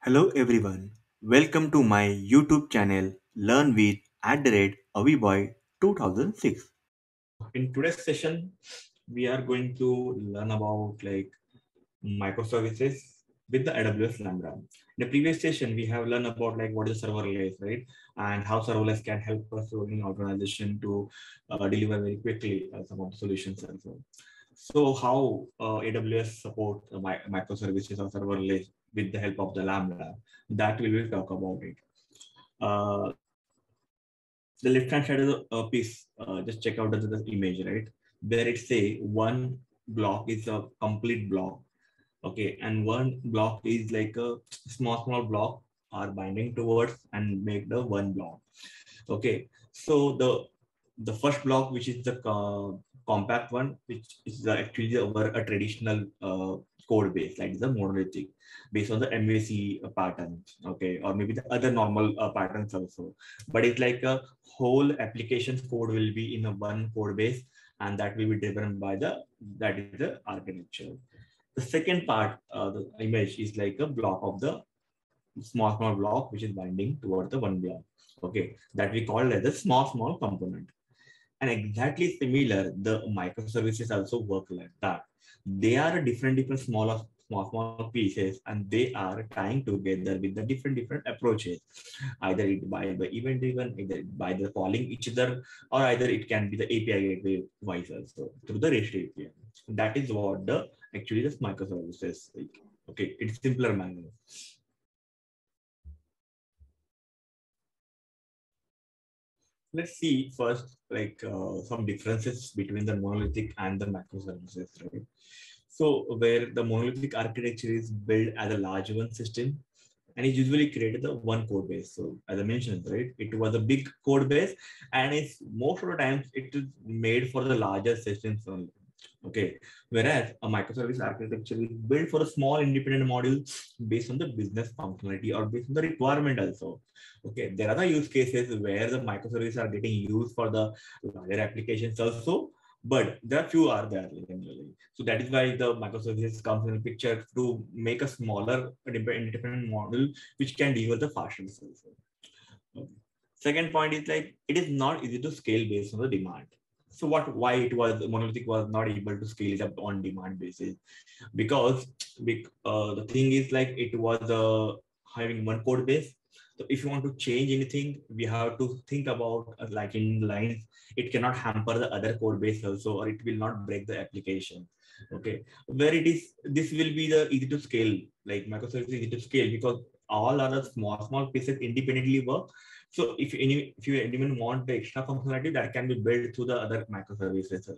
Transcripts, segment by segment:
Hello everyone, welcome to my YouTube channel Learn with @aviboy 2006. In today's session, we are going to learn about microservices with the AWS Lambda. In the previous session, we have learned about what is serverless, right? And how serverless can help us in organization to deliver very quickly some of the solutions also. So how AWS support microservices or serverless with the help of the Lambda, that we will talk about it. The left hand side of the piece, just check out the image, right? There it say one block is a complete block. Okay, and one block is like a small block are binding towards and make the one block. Okay, so the first block, which is the compact one, which is actually a traditional code base, like the monolithic, based on the MVC pattern, okay, or maybe the other normal patterns also. But it's like a whole application code will be in a one code base, and that will be driven by that is the architecture. The second part, the image is like a block of the small block, which is binding towards the one block. Okay, that we call as a small component. And exactly similar, the microservices also work like that. They are different small pieces, and they are tying together with the different approaches. Either it by the event driven, either by the calling each other, or either it can be the API gateway wise also through the REST API. That is what the actually this microservices like. Okay, it's simpler manner. Let's see first some differences between the monolithic and the microservices, right? So where the monolithic architecture is built as a large one system and it usually created the one code base. So as I mentioned, right, it was a big code base and it's most of the times it is made for the larger systems only. Okay, whereas a microservice architecture is built for a small independent module based on the business functionality or based on the requirement also. Okay, there are the use cases where the microservices are getting used for the larger applications also, but there are few are there generally. So that is why the microservices comes in the picture to make a smaller independent model which can deliver the faster results. Okay. Second point is like it is not easy to scale based on the demand. So why it was monolithic was not able to scale it up on demand basis because the thing is like it was having one code base. So if you want to change anything, we have to think about like in lines, it cannot hamper the other code base also, or it will not break the application. Okay, where it is, this will be the easy to scale, like microservices easy to scale because all other small pieces independently work. So if you even want the extra functionality that can be built through the other microservices.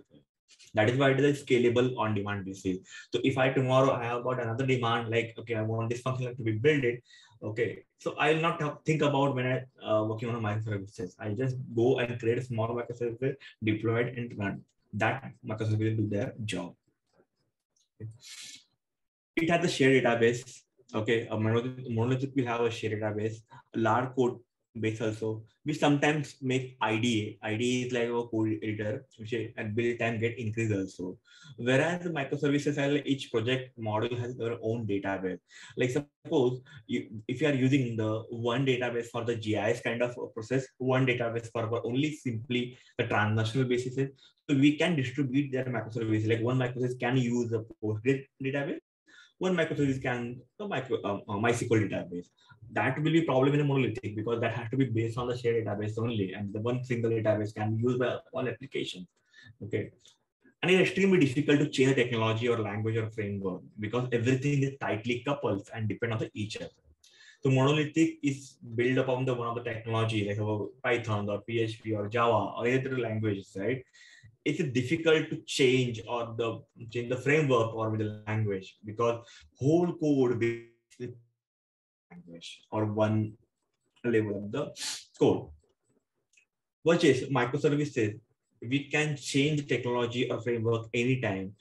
That is why it is scalable on demand basis. So if I tomorrow I have got another demand, like, okay, I want this functionality to be built it. Okay. So I will not think about when I working on a microservices. I just go and create a small microservice, deploy it and run. That microservice will do their job. Okay. It has a shared database. Okay, a monolithic will have a shared database, a large code base also. We sometimes make IDE. IDE is like a code editor, which at build time get increased also. Whereas the microservices, each project model has their own database. Like suppose if you are using the one database for the GIS kind of process, one database for only simply the transactional basis. So we can distribute their microservice. Like one microservice can use the Postgres database, one microservice can the MySQL database. That will be problem in a monolithic because that has to be based on the shared database only, and the one single database can be used by all applications. Okay, and it's extremely difficult to change technology or language or framework because everything is tightly coupled and depend on each other. So monolithic is built upon the one of the technology like Python or PHP or Java or any other languages, right? It's difficult to change or change the framework or with the language because whole code based language or one level of the code. Which is microservices, we can change technology or framework anytime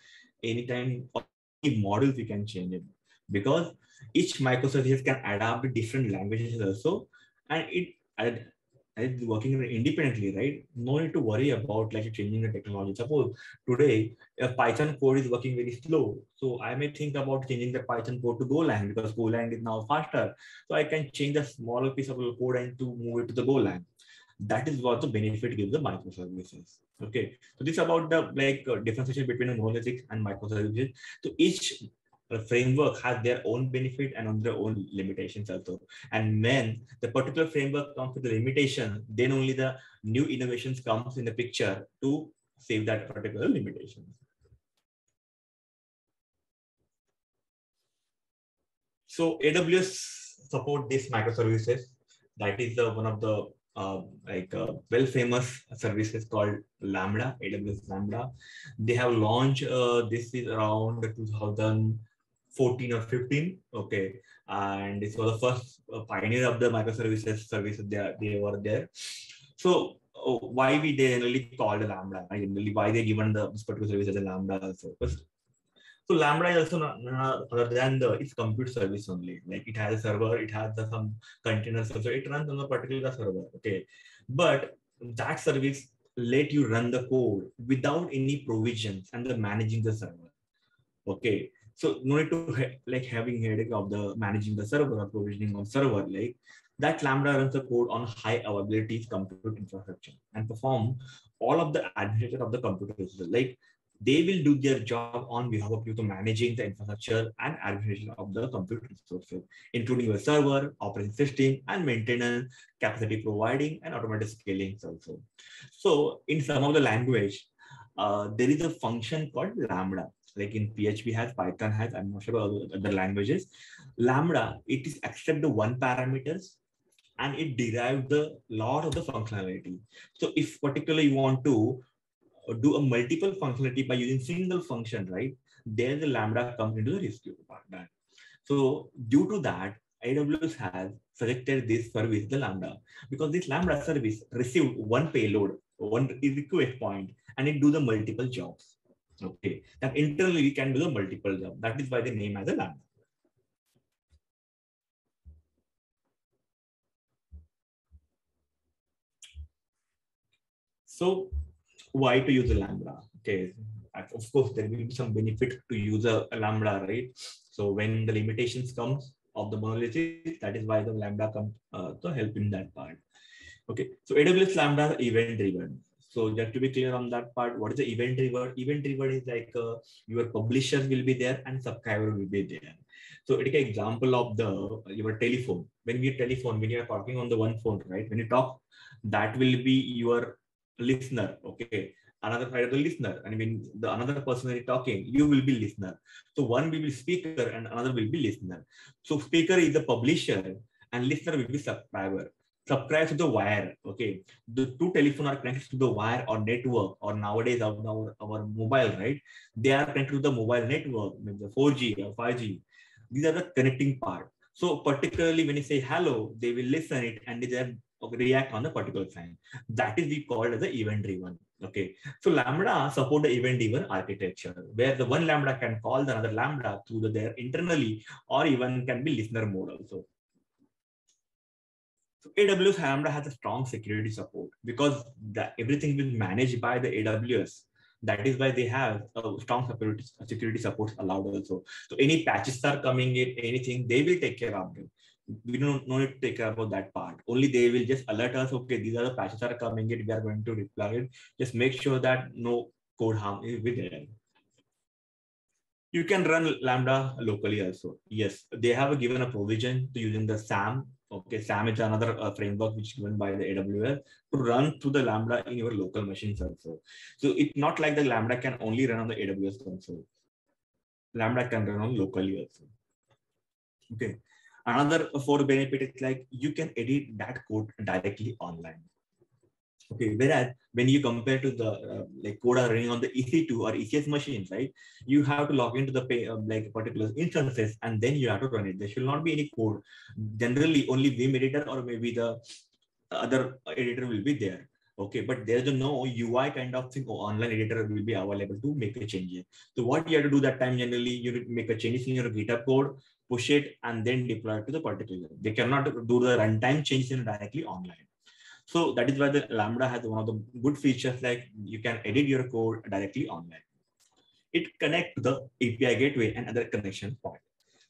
or any models we can change it because each microservice can adapt to different languages also, and it it's working independently, right? No need to worry about like changing the technology. Suppose today if Python code is working very slow, so I may think about changing the Python code to Golang because Golang is now faster. So I can change a smaller piece of code and to move it to the Golang. That is what the benefit gives the microservices. Okay, so this is about the differentiation between a monolithic and microservices. So each framework has their own benefit and on their own limitations also. And when the particular framework comes with the limitation, then only the new innovations comes in the picture to save that particular limitation. So AWS support these microservices. That is one of the well famous services called Lambda, AWS Lambda. They have launched this is around 2014 or 15. Okay, and this was the first pioneer of the microservices services. They were there. So why we generally called Lambda? Generally, why they given this particular service as a Lambda also? So Lambda is also not other than its compute service only. Like it has a server, it has some containers, so it runs on a particular server. Okay, but that service let you run the code without any provisions and the managing the server. Okay, so no need to like having headache of the managing the server or provisioning on server. Like that Lambda runs the code on high availability compute infrastructure and perform all of the administration of the computer. Like they will do their job on behalf of you to managing the infrastructure and administration of the compute resources, including your server, operating system, and maintenance, capacity providing, and automatic scaling also. So in some of the language, there is a function called Lambda. Like in PHP has, Python has, I'm not sure about other languages. Lambda, it is accept the one parameters and it derives the lot of the functionality. So if particularly you want to do a multiple functionality by using single function, right? There the Lambda comes into the rescue part. So due to that, AWS has selected this service, the Lambda, because this Lambda service received one payload, one request point, and it do the multiple jobs. Okay, that internally we can do the multiple job. That is why the name as a Lambda. So why to use a Lambda? Okay, of course there will be some benefit to use a Lambda, right? So when the limitations comes of the monolithic, that is why the Lambda comes to help in that part. Okay, so AWS Lambda is event driven. So just to be clear on that part, what is the event driven? Event driven is like your publisher will be there and subscriber will be there. So take an example of your telephone. When you are talking on the one phone, right? When you talk, that will be your listener. Okay, another side of the listener. And when the another person is talking, you will be listener. So one will be speaker and another will be listener. So speaker is the publisher and listener will be subscriber. Subscribe to the wire. Okay, the two telephone are connected to the wire or network, or nowadays our mobile, right? They are connected to the mobile network, maybe the 4G or 5G. These are the connecting part. So particularly when you say hello, they will listen it and they react on the particular sign. That is we called as the event driven. Okay, so Lambda support the event driven architecture where the one Lambda can call the other Lambda through their internally, or even can be listener mode also. So AWS Lambda has a strong security support because everything is managed by the AWS. That is why they have a strong security support allowed also. So any patches are coming in, anything, they will take care of them. We don't need to take care about that part. Only they will just alert us, okay, these are the patches are coming in, we are going to deploy it. Just make sure that no code harm is with them. You can run Lambda locally also. Yes, they have given a provision to using the SAM. Okay, SAM is another framework which is given by the AWS to run through the Lambda in your local machines also. So it's not like the Lambda can only run on the AWS console. Lambda can run on locally also. Okay, another for benefit is like you can edit that code directly online. Okay, whereas when you compare to the like code are running on the EC2 or ECS machines, right? You have to log into the like particular instances and then you have to run it. There should not be any code. Generally, only Vim editor or maybe the other editor will be there. Okay, but there's no UI kind of thing or online editor will be available to make a change. So what you have to do that time, generally, you make a changes in your GitHub code, push it, and then deploy it to the particular. They cannot do the runtime changes directly online. So that is why the Lambda has one of the good features, like you can edit your code directly online. It connects to the API gateway and other connection point.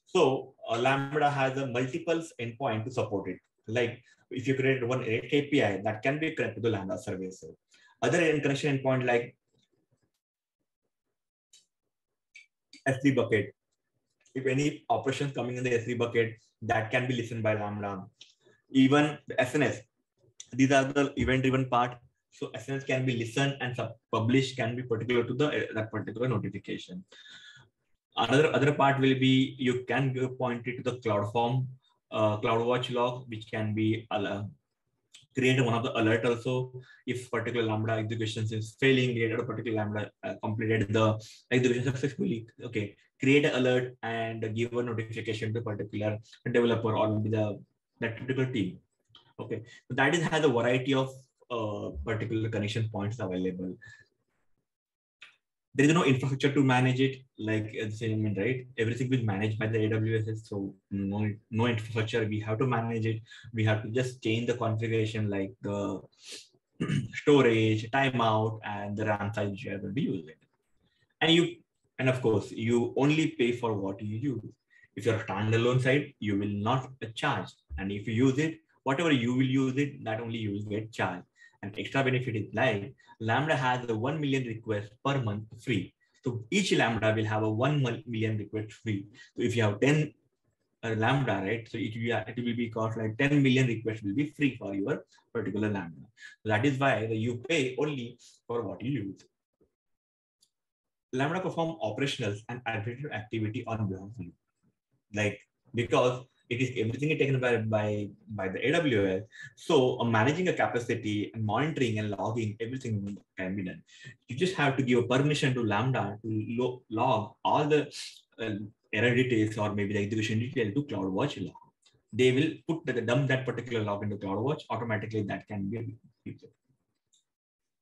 So Lambda has a multiple endpoint to support it. Like if you create one API that can be connected to Lambda service. Other connection endpoint like S3 bucket. If any operations coming in the S3 bucket, that can be listened by Lambda. Even the SNS, these are the event-driven part. So SNS can be listened and published can be particular to that particular notification. Other part will be you can point it to the CloudForm, CloudWatch log, which can be create one of the alert also if particular Lambda execution is failing, created a particular Lambda completed the execution successfully. Okay, create an alert and give a notification to particular developer or that particular team. Okay, so that has a variety of particular connection points available. There is no infrastructure to manage it, like right? Everything is managed by the AWS, so no infrastructure. We have to manage it. We have to just change the configuration, like the storage, timeout, and the RAM size which you are going to be using. And of course, you only pay for what you use. If you're a standalone site, you will not charge. And if you use it, whatever you will use it, that only you will get charged. An extra benefit is like Lambda has a 1 million requests per month free. So each Lambda will have a 1 million requests free. So if you have 10 Lambda, right? So it will be cost like 10 million requests will be free for your particular Lambda. So that is why you pay only for what you use. Lambda perform operationals and administrative activity on behalf of you. Like because it is everything is taken by the AWS. So managing a capacity and monitoring and logging, everything can be done. You just have to give a permission to Lambda to log all the error details or maybe the execution detail to CloudWatch log. They will dump that particular log into CloudWatch automatically. That can be a feature.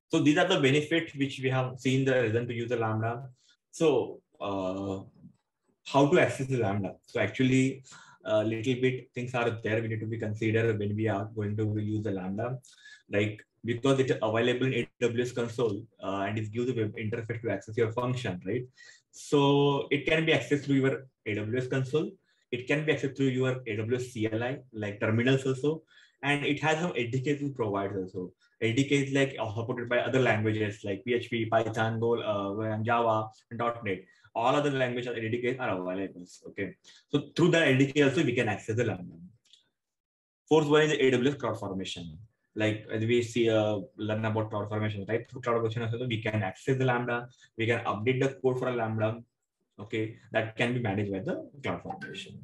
So these are the benefits which we have seen the reason to use the Lambda. So how to access the Lambda? So actually, a little bit things are there we need to be considered when we are going to use the Lambda, like because it's available in AWS console and it gives the web interface to access your function, right? So it can be accessed through your AWS console. It can be accessed through your AWS CLI, like terminals also, and it has some SDKs to provide also. SDKs like supported by other languages like PHP, Python, Go, Java, and .NET. All other languages SDKs are available. Okay, so through the SDK also we can access the Lambda. Fourth one is the AWS CloudFormation. Like as we see, learn about CloudFormation, right? Through CloudFormation also we can access the Lambda. We can update the code for a Lambda. Okay, that can be managed by the CloudFormation.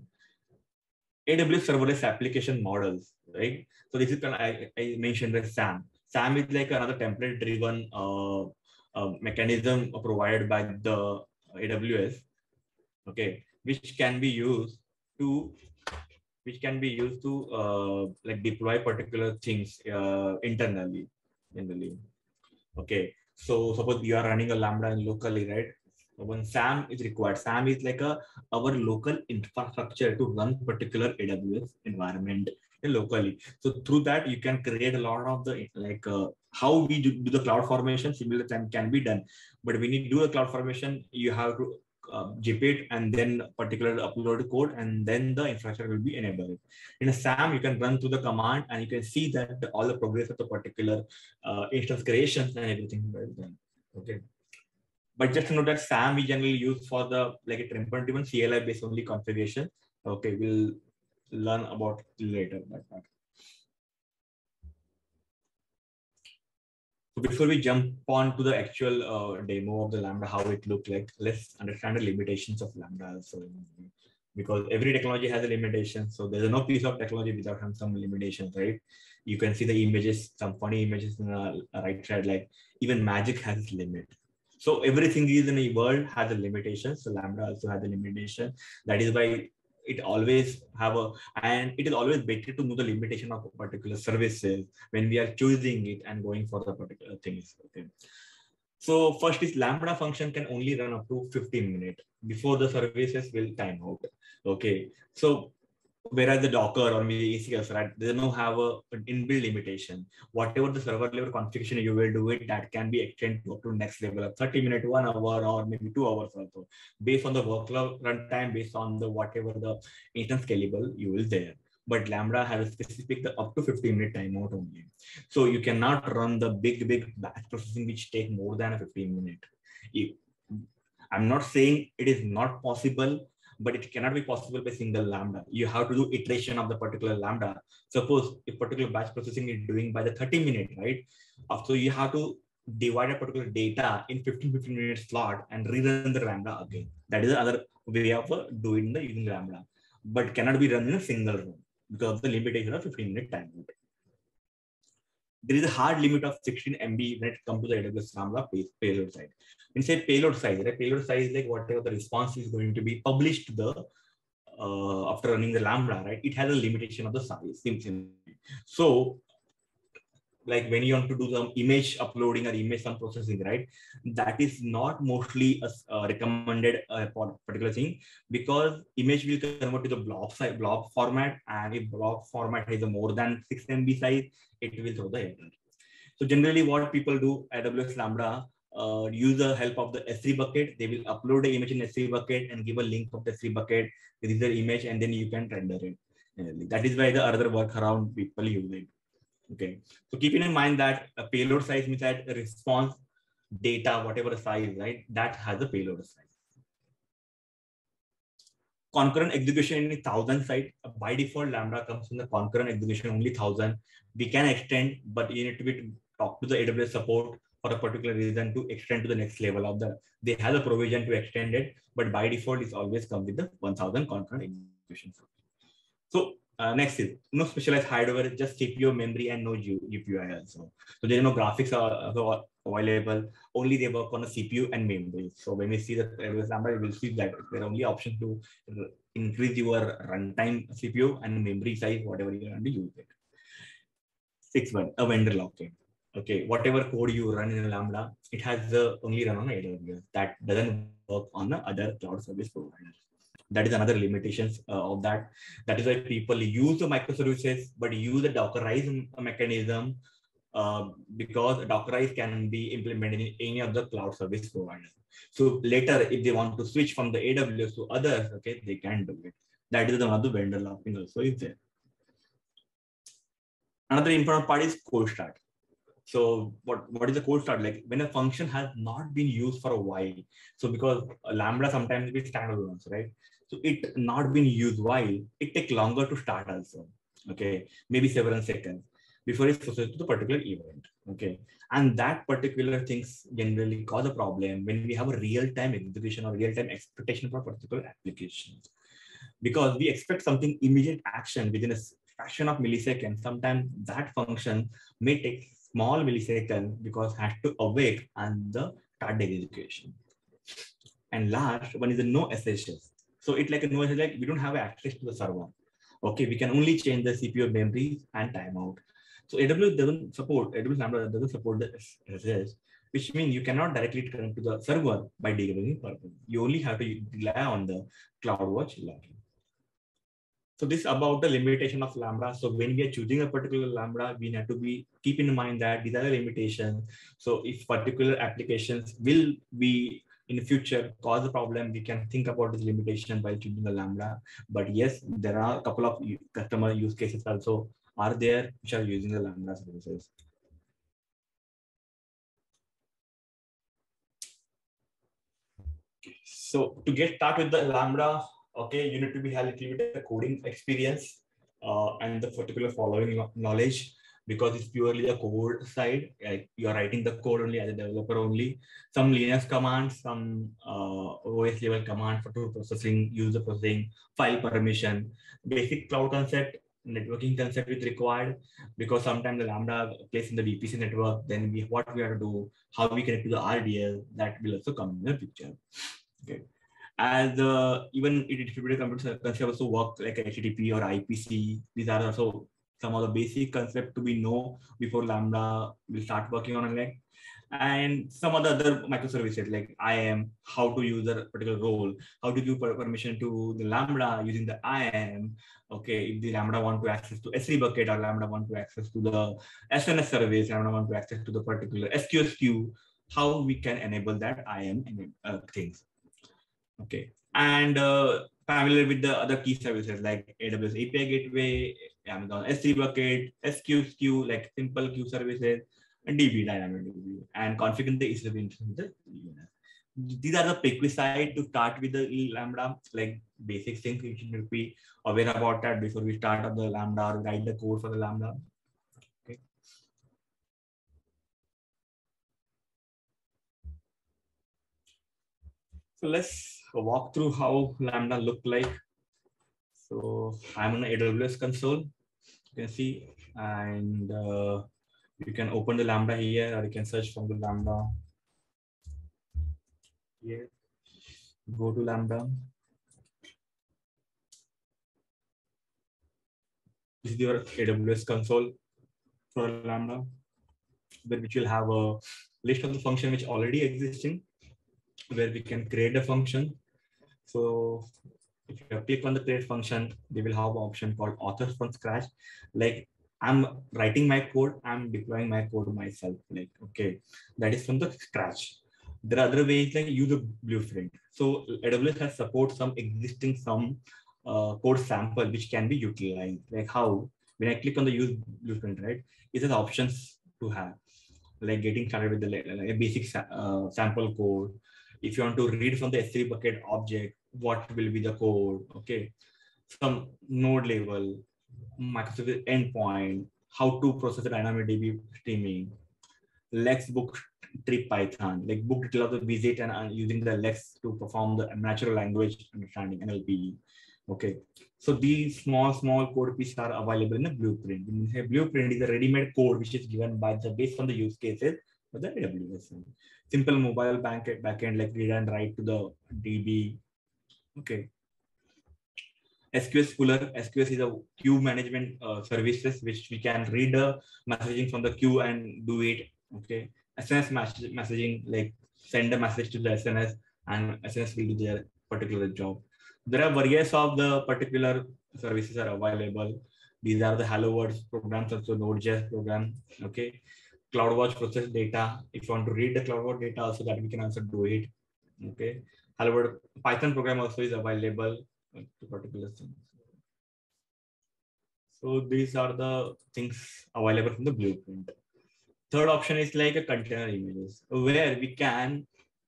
AWS serverless application models, right? So this is kind of, I mentioned the SAM. SAM is like another template-driven mechanism provided by the AWS, okay, which can be used to like deploy particular things internally. Okay, so suppose you are running a Lambda locally, right? When SAM is required, SAM is like our local infrastructure to run particular AWS environment locally. So through that, you can create a lot of the how we do the cloud formation. Similar time can be done, but when you do a cloud formation, you have to zip it and then particular upload code, and then the infrastructure will be enabled. In a SAM, you can run through the command and you can see that all the progress of the particular instance creations and everything well done. Okay. But just to know that SAM we generally use for the like a template-driven CLI based only configuration. Okay, we'll learn about later that part. So before we jump on to the actual demo of the Lambda, how it looked like, let's understand the limitations of Lambda also. Because every technology has a limitation. So there's no piece of technology without some limitations, right? You can see the images, some funny images in the right side, like even magic has its limit. So everything is in a world has a limitation. So Lambda also has a limitation. That is why it always have and it is always better to know the limitation of particular services when we are choosing it and going for the particular things. Okay. So first is Lambda function can only run up to 15 minutes before the services will time out. Okay. So Whereas the Docker or maybe ACS, right, they don't have an inbuilt limitation. Whatever the server level configuration you will do it, that can be extended to next level of 30 minutes, 1 hour, or maybe 2 hours also, based on the workload runtime, based on the whatever the instance scalable you will there. But Lambda has a specific up to 15-minute timeout only. So you cannot run the big batch processing which take more than a 15 minute. I'm not saying it is not possible, but it cannot be possible by single Lambda. You have to do iteration of the particular Lambda. Suppose if particular batch processing is doing by the 30 minute, right? So you have to divide a particular data in 15 minute slot and rerun the Lambda again. That is another way of doing the using Lambda, but cannot be run in a single run because of the limitation of 15-minute timeout. There is a hard limit of 16 MB when it comes to the AWS Lambda payload side. When you say payload size, right? Payload size is like whatever the response is going to be published to the after running the Lambda, right? It has a limitation of the size. So, like when you want to do the image uploading or image some processing, right? That is not mostly a recommended particular thing, because image will convert to the blob format, and if blob format has a more than 6 MB size, it will throw the error. So generally what people do, AWS Lambda, use the help of the S3 bucket. They will upload the image in S3 bucket and give a link of the S3 bucket with the image, and then you can render it. That is why the other workaround people use it. Okay, so keeping in mind that a payload size means that a response data, whatever the size, right, that has a payload size. Concurrent execution in 1,000 site. By default, Lambda comes in the concurrent execution only 1,000. We can extend, but you need to talk to the AWS support for a particular reason to extend to the next level of the. They have a provision to extend it, but by default, it's always come with the 1,000 concurrent execution. So next is no specialized hardware, just CPU, memory, and no GPU also. So there are no graphics available. Only they work on a CPU and memory. So when we see the AWS Lambda, you will see that there are only options to increase your runtime CPU and memory size, whatever you want to use it. 6.1, a vendor lock-in. Okay, whatever code you run in Lambda, it has only run on AWS. That doesn't work on the other cloud service providers. That is another limitations of that. That is why people use the microservices, but use the Dockerized mechanism because Dockerize can be implemented in any of the cloud service providers. So later, if they want to switch from the AWS to others, okay, they can do it. That is another vendor lock-in also is there. Another important part is cold start. So what is a cold start? Like when a function has not been used for a while. So because Lambda sometimes be standalone, right? So it not been used while, it take longer to start also. Okay, maybe several seconds before it's processed to the particular event. Okay, and that particular things generally cause a problem when we have a real-time execution or real-time expectation for particular applications. Because we expect something immediate action within a fraction of milliseconds. Sometimes that function may take small millisecond because has to awake and the start the execution. And last one is the no SSH. So it's like a no SSH, like we don't have access to the server. Okay, we can only change the CPU memory and timeout. So AWS doesn't support, AWS Lambda doesn't support the SSH, which means you cannot directly connect to the server by debugging purpose. You only have to rely on the CloudWatch login. So this is about the limitation of Lambda. So when we are choosing a particular Lambda, we have to keep in mind that these are the limitations. So if particular applications will be in the future cause a problem, we can think about this limitation while choosing the Lambda. But yes, there are a couple of customer use cases also are there which are using the Lambda services. Okay. So to get started with the Lambda, okay, you need to have a little bit of coding experience and the particular following knowledge, because it's purely a code side. Like you're writing the code only as a developer only. Some Linux commands, some OS level command for processing, user processing, file permission, basic cloud concept, networking concept is required, because sometimes the Lambda plays in the VPC network. Then what we have to do, how we connect to the RDS, that will also come in the picture. Okay. As even distributed computer concept also work like HTTP or IPC. These are also some of the basic concepts to be know before Lambda will start working on it. and some other microservices like IAM, how to use a particular role, how to give permission to the Lambda using the IAM. Okay, if the Lambda want to access to S3 bucket or Lambda want to access to the SNS service, Lambda want to access to the particular SQS queue, how we can enable that IAM things. Okay, and familiar with the other key services like AWS API Gateway, Amazon S3 bucket, SQS queue, like simple queue services, and DB dynamic DB, and configuring the EC2 instance with the DNS. These are the prerequisites to start with the Lambda, like basic things we should be aware about that before we start up the Lambda or write the code for the Lambda. Okay. So let's walk through how Lambda look like. So I'm on the AWS console, you can see, and you can open the Lambda here, or you can search from the Lambda here. Go to Lambda. This is your AWS console for Lambda, which will have a list of the function which already existing, where we can create a function. So if you click on the create function, they will have an option called author from scratch. Like I'm writing my code, I'm deploying my code myself. Like, okay, that is from the scratch. There are other ways like use a blueprint. So AWS has support some existing code sample which can be utilized. Like how when I click on the use blueprint, right? It has options to have, like getting started with the like a basic sample code. If you want to read from the S3 bucket object, what will be the code? Okay, some node level, microservice endpoint, how to process the dynamic DB streaming, Lex book tree Python, like book detail of the visit and using the Lex to perform the natural language understanding NLP. Okay, so these small code pieces are available in the blueprint. A blueprint is a ready-made code which is given by the based on the use cases for the AWS. Simple mobile backend like read and write to the DB. Okay. SQS Cooler. SQS is a queue management services which we can read the messaging from the queue and do it. Okay. SNS messaging, like send a message to the SNS and SNS will do their particular job. There are various of the particular services are available. These are the Hello World programs, also Node.js program. Okay. CloudWatch process data. If you want to read the CloudWatch data, also that we can also do it. Okay. Hello World Python program also is available to particular things. So these are the things available from the blueprint. Third option is like a container images, where we can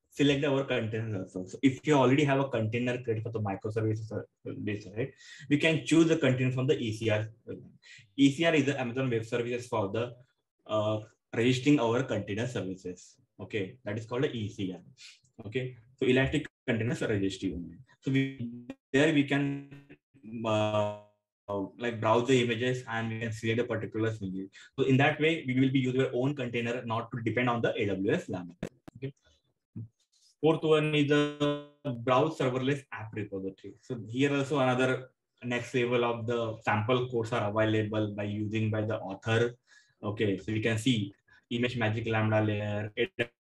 select our containers also. So if you already have a container created for the microservices base, right, we can choose the container from the ECR. ECR is the Amazon Web Services for the registering our container services. Okay, that is called a ECR. Okay, so Elastic Containers Registry. So there we can like browse the images and we can select a particular image. So in that way, we will be using our own container, not to depend on the AWS Lambda. Okay. Fourth one is the browse serverless app repository. So here also another next level of the sample codes are available by using by the author. Okay, so you can see image magic Lambda layer,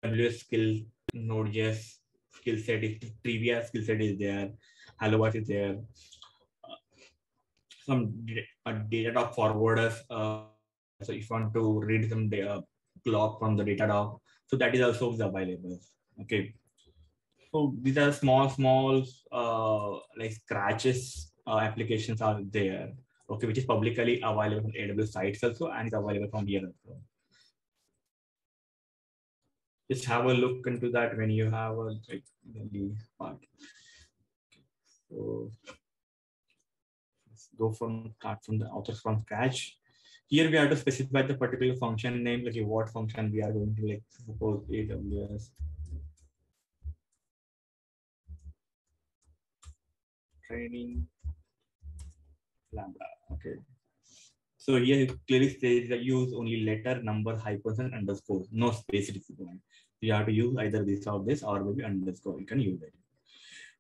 AWS skill, Node.js skill set is trivia skill set is there, Hello World is there. Some Datadog forwarders. So if you want to read some log from the Datadog, so that is also available. Okay. So these are small like scratches applications are there. Okay, which is publicly available on AWS sites also and is available from here also. Just have a look into that when you have a like the part. So go start from the authors from scratch. Here we have to specify the particular function name, like what function we are going to, like suppose AWS training Lambda. Okay. So here it clearly says that use only letter, number, hyphens, and underscore, no space. You have to use either this or maybe underscore. You can use it.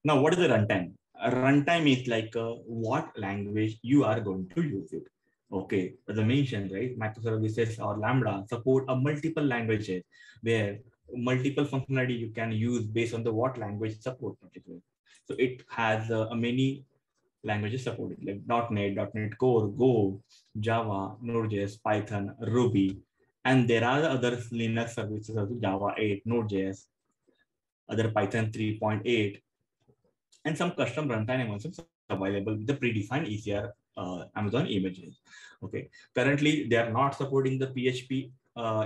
Now, what is the runtime? A runtime is like what language you are going to use it. Okay, as I mentioned, right, microservices or Lambda support a multiple languages where multiple functionality you can use based on the what language support particularly. So it has a many languages supported like .NET Core, Go, Java, Node.js, Python, Ruby, and there are other Linux services also Java 8, Node.js, other Python 3.8, and some custom runtime environments available with the predefined ECR Amazon images. Okay, currently they are not supporting the PHP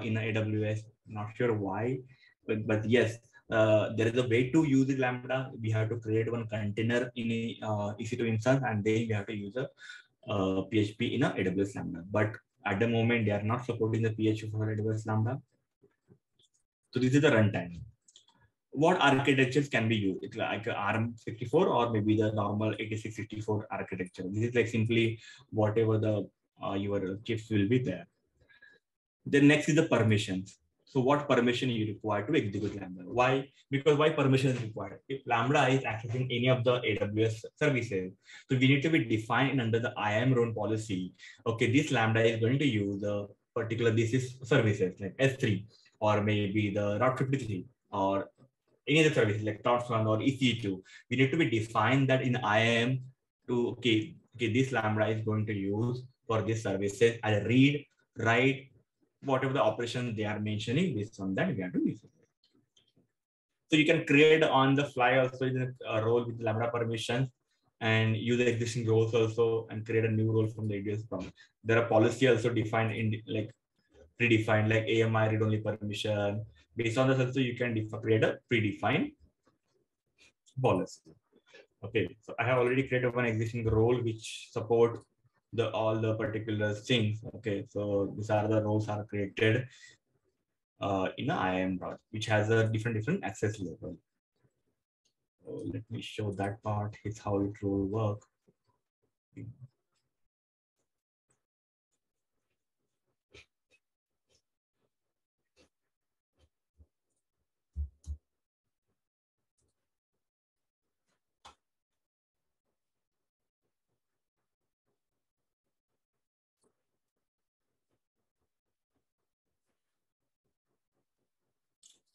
in AWS. Not sure why, but yes, there is a way to use the Lambda. We have to create one container in a EC2 instance, and then we have to use a PHP in a AWS Lambda. But at the moment, they are not supporting the PHP for AWS Lambda. So this is the runtime. What architectures can be used? It's like ARM64 or maybe the normal 8664 architecture. This is like simply whatever the your chips will be there. Then next is the permissions. So what permission you require to execute Lambda? Why? Because why permission is required? If Lambda is accessing any of the AWS services, so we need to be defined under the IAM role policy. Okay, this Lambda is going to use the particular this is services like S3 or maybe the Route 53 or any other service like Cloud1 or EC2. We need to be defined that in IAM to okay, this Lambda is going to use for these services as read, write, whatever the operation they are mentioning, based on that we have to use it. So you can create on the fly also in a role with Lambda permissions and use the existing roles also and create a new role from the AWS problem. There are policy also defined in like predefined like AMI read only permission. Based on this also you can create a predefined policy. Okay, so I have already created one existing role which support the all the particular things. Okay, so these are the roles are created in an IAM project, which has a different access level. So let me show that part. It's how it will work.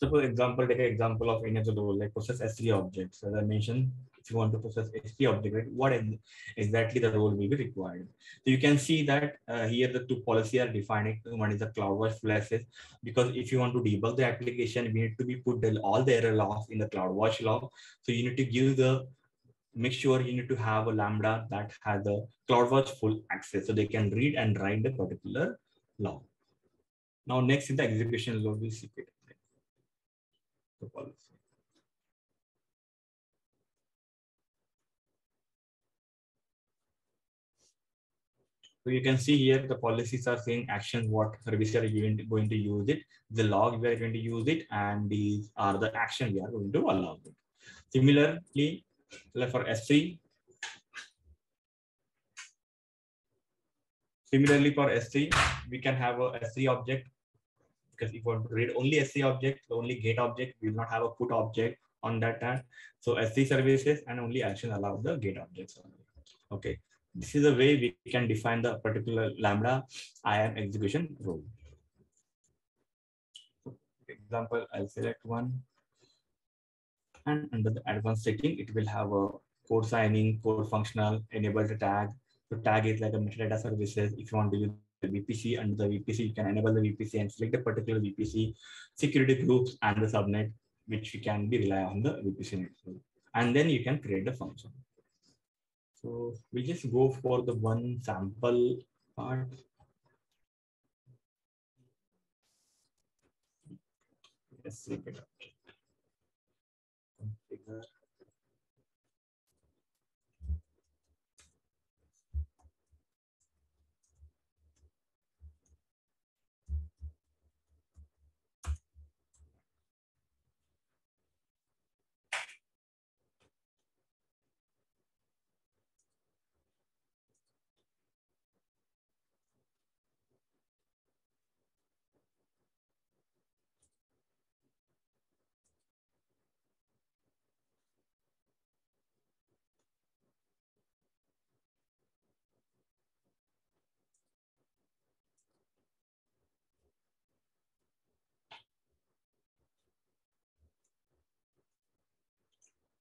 So for example, take an example of any other role like process S3 objects. As I mentioned, if you want to process S3 object, right, what exactly the role will be required. So you can see that here the two policies are defining. One is the CloudWatch flashes, because if you want to debug the application, we need to be put all the error logs in the CloudWatch log. So you need to give the make sure you need to have a Lambda that has the CloudWatch full access, so they can read and write the particular log. Now next is the execution load we see it. The policy. So you can see here the policies are saying actions, what service are you going to use it, the log we are going to use it, and these are the action we are going to allow it. Similarly, like for S3, we can have a S3 object, because if you want to read only S3 object, the only get object, we will not have a put object on that tag. So S3 services and only action allow the get objects. Okay, this is a way we can define the particular Lambda IAM execution role. For example, I'll select one, and under the advanced setting, it will have a code signing, code functional, enable the tag. So tag is like a metadata services. If you want to use the VPC, under the VPC, you can enable the VPC and select the particular VPC, security groups, and the subnet, which you can be rely on the VPC network. And then you can create the function. So we'll just go for the one sample part. Let's see it up. Configure.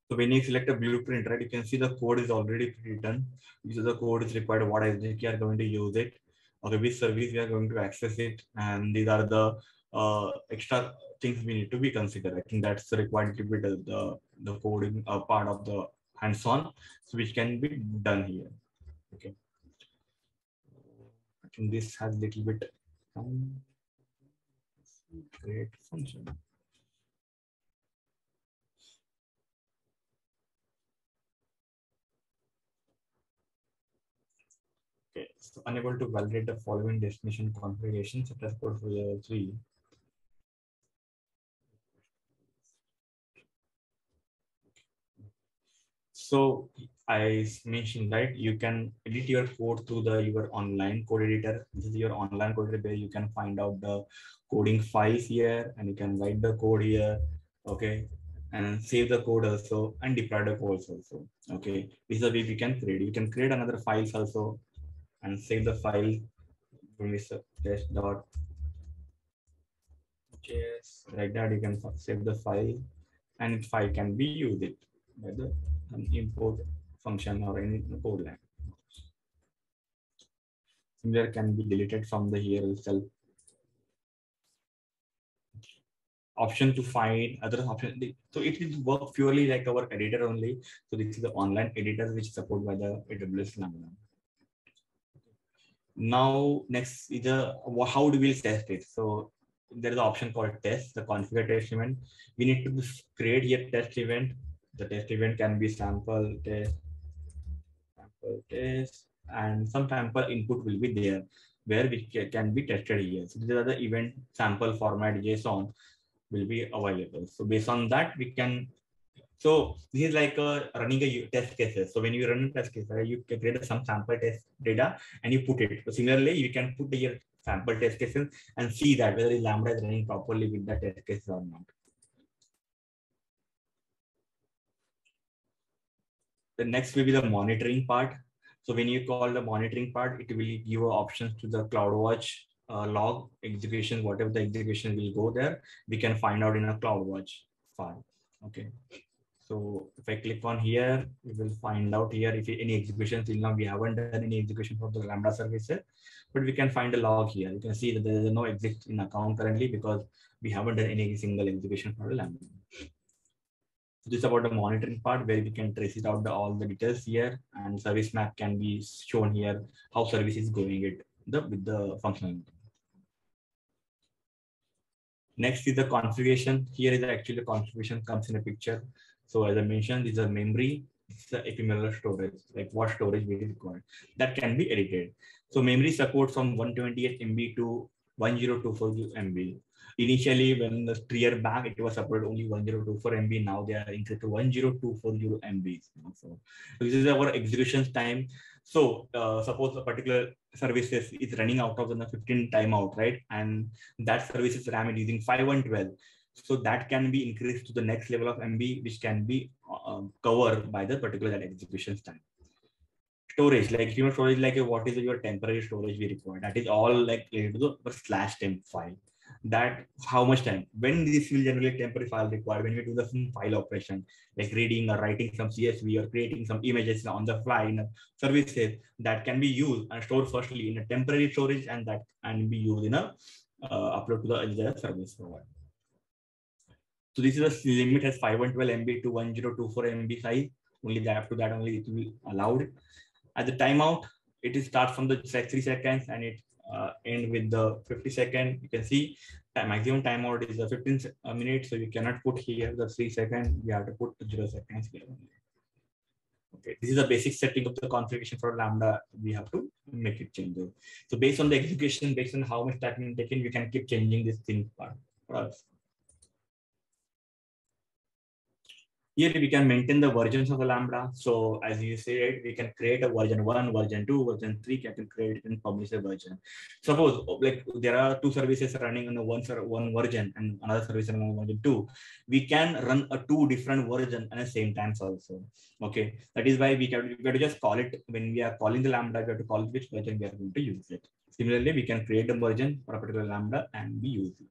So when you select a blueprint, right, you can see the code is already written. This is the code is required. What SDK are going to use it? Okay, which service we are going to access it, and these are the extra things we need to be considered. I think that's required to be the coding part of the hands-on, so which can be done here. Okay, I think this has little bit create function. Okay, so unable to validate the following destination configuration, such as code for level 3. So I mentioned that you can edit your code through your online code editor. This is your online code editor where you can find out the coding files here, and you can write the code here. Okay, and save the code also and deploy the codes also. Okay, this is the way we can create. You can create another files also and save the file. Test.js. Like that, you can save the file, and file can be used it by the import function or any code line. Similar can be deleted from the here itself. Option to find other option. So it will work purely like our editor only. So this is the online editor which is supported by the AWS Lambda. Now next is the how do we test it? So there is an option called test, the configure test event. We need to create here test event. The test event can be sample test, and some sample input will be there where which can be tested here. So these are the event sample format JSON will be available. So based on that, we can. So this is like running a test cases. So when you run a test case, you create some sample test data and you put it. So similarly, you can put your sample test cases and see that whether the Lambda is running properly with the test cases or not. The next will be the monitoring part. So when you call the monitoring part, it will give you options to the CloudWatch log execution, whatever the execution will go there, we can find out in a CloudWatch file. Okay. So if I click on here, we will find out here if any execution till now we haven't done any execution for the Lambda services, but we can find a log here. You can see that there is no exit in account currently because we haven't done any single execution for the Lambda. So this is about the monitoring part where we can trace it out all the details here, and service map can be shown here how service is going it with the functionality. Next is the configuration. Here is actually the configuration comes in a picture. So as I mentioned, this is a memory, this is the ephemeral storage, like what storage we require. That can be edited. So memory supports from 128 MB to 1024 MB. Initially, when the 3 years back, it was supported only 1024 MB. Now they are increased to 10240 MB. So this is our execution time. So suppose a particular services is running out of the 15 timeout, right? And that services RAM is using 512. So that can be increased to the next level of MB, which can be covered by the particular execution time. Storage, like storage, like what is your temporary storage we require? That is all like related to the /temp file. That how much time? When this will generate temporary file required when we do the file operation, like reading or writing some CSV or creating some images on the fly in a services, that can be used and stored firstly in a temporary storage, and that can be used in a upload to the service provider. So this is a limit as 512 MB to 1024 MB size. Only that after that only it will be allowed. At the timeout, it is start from the 3 seconds and it end with the 50 seconds. You can see maximum timeout is 15 minutes. So you cannot put here the 3 seconds. You have to put 0 seconds here. Okay, this is the basic setting of the configuration for Lambda. We have to make it changes. So based on the execution, based on how much time taken, we can keep changing this thing part for us. Here we can maintain the versions of a Lambda. So as you said, we can create a version 1, version 2, version 3, can create and publish a version. Suppose like there are 2 services running on one version and another service running on version 2. We can run a 2 different versions at the same time also. Okay, that is why we have to just call it when we are calling the Lambda, we have to call which version we are going to use it. Similarly, we can create a version for a particular Lambda and we use it.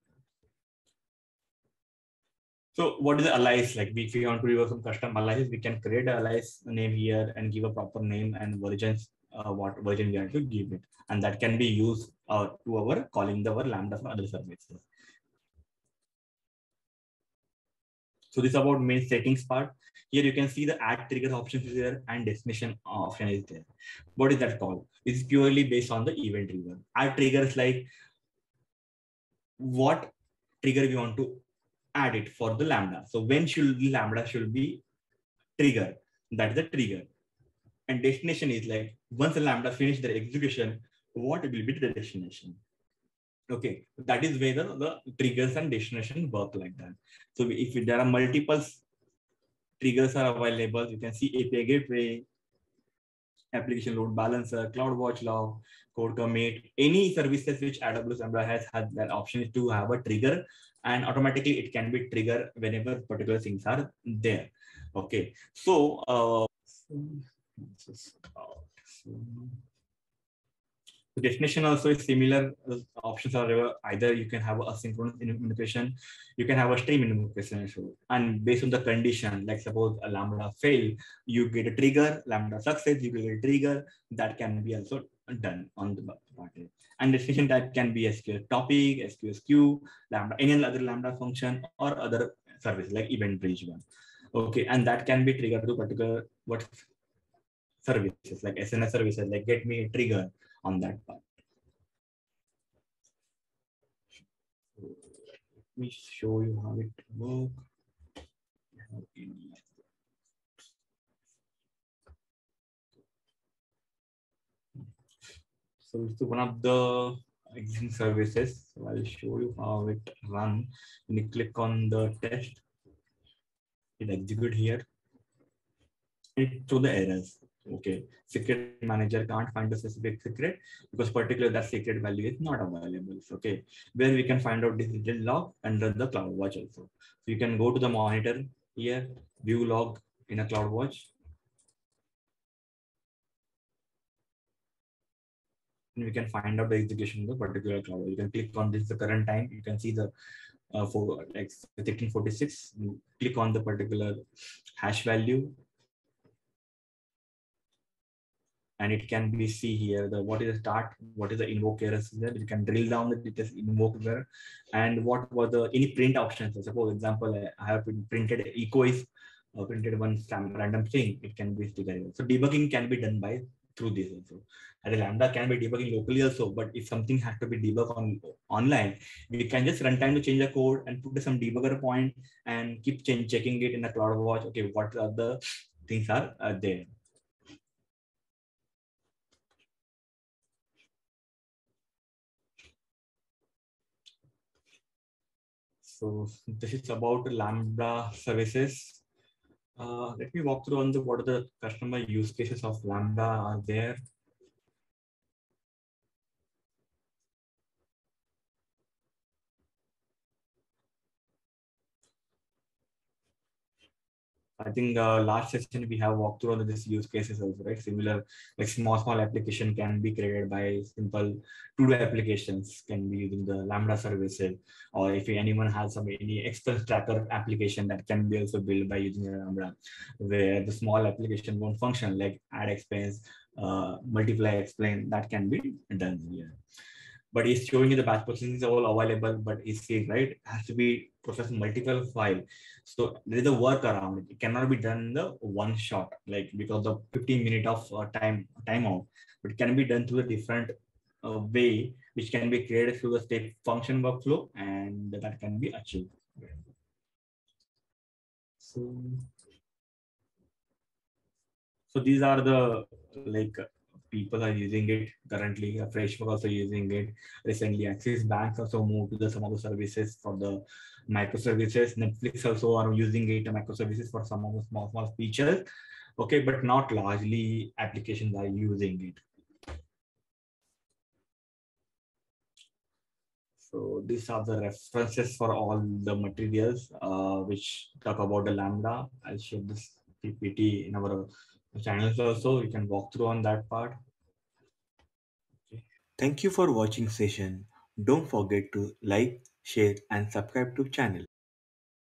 So what is the alias? Like if we want to do some custom alias, we can create a alias name here and give a proper name and versions, what version we have to give it. And that can be used to our calling our Lambda for other services. So this is about main settings part. Here you can see the add trigger option is there and destination option is there. What is that called? This is purely based on the event trigger. Add triggers like what trigger we want to add it for the Lambda. So when should the Lambda should be trigger? That is the trigger. And destination is like once the Lambda finish their execution, what will be the destination? Okay, that is where the triggers and destination work like that. So if there are multiple triggers are available, you can see API gateway, application load balancer, CloudWatch log, code commit, any services which AWS Lambda has had that option to have a trigger, and automatically it can be trigger whenever particular things are there. Okay, so the destination also is similar. Options are either you can have asynchronous invocation, you can have a stream invocation, and based on the condition, like suppose a Lambda fail, you get a trigger. Lambda success, you get a trigger. That can be also done on the part. And destination type can be SQL topic, SQL queue, Lambda, any other Lambda function or other service like event bridge one. Okay, and that can be triggered to particular what services like SNS services, like get me a trigger on that part. So let me show you how it works. So it's one of the existing services. So I'll show you how it runs. When you click on the test, it execute here. It show the errors. Okay, secret manager can't find the specific secret because particularly that secret value is not available. Okay, where we can find out this detailed log and run the CloudWatch also. So you can go to the monitor here, view log in a CloudWatch. And we can find out the execution of the particular cloud. You can click on this, the current time. You can see the for like 1346. You click on the particular hash value, and it can be see here the what is the start, what is the invoke errors there. You can drill down the details invoke there, and what was the any print options. So suppose example, I have printed echo is printed one random thing. It can be triggered. So debugging can be done by through this also. And the Lambda can be debugging locally also, but if something has to be debugged on online, we can just runtime to change the code and put some debugger point and keep checking it in the CloudWatch. Okay, what are the things are there. So this is about Lambda services. Let me walk through on the what are the customer use cases of Lambda are there. I think last session we have walked through on this use cases also, right? Similar, like small application can be created by simple to-do applications can be using the Lambda services, or if anyone has some any expense tracker application that can be also built by using a Lambda, where the small application won't function like add expense, multiply explain that can be done here. But it's showing you the batch processing is all available, but it's saying, right, it has to be processed multiple file. So there is a workaround. It cannot be done in the one shot, like because of 15 minutes of timeout, but it can be done through a different way, which can be created through the step function workflow, and that can be achieved. So these are the like people are using it currently. Facebook also using it. Recently, Axis Bank also moved to the some of the services for the microservices. Netflix also are using it microservices for some of the small features. Okay, but not largely applications are using it. So these are the references for all the materials which talk about the Lambda. I'll share this PPT in our channels also. You can walk through on that part. Thank you for watching session. Don't forget to like, share and subscribe to channel.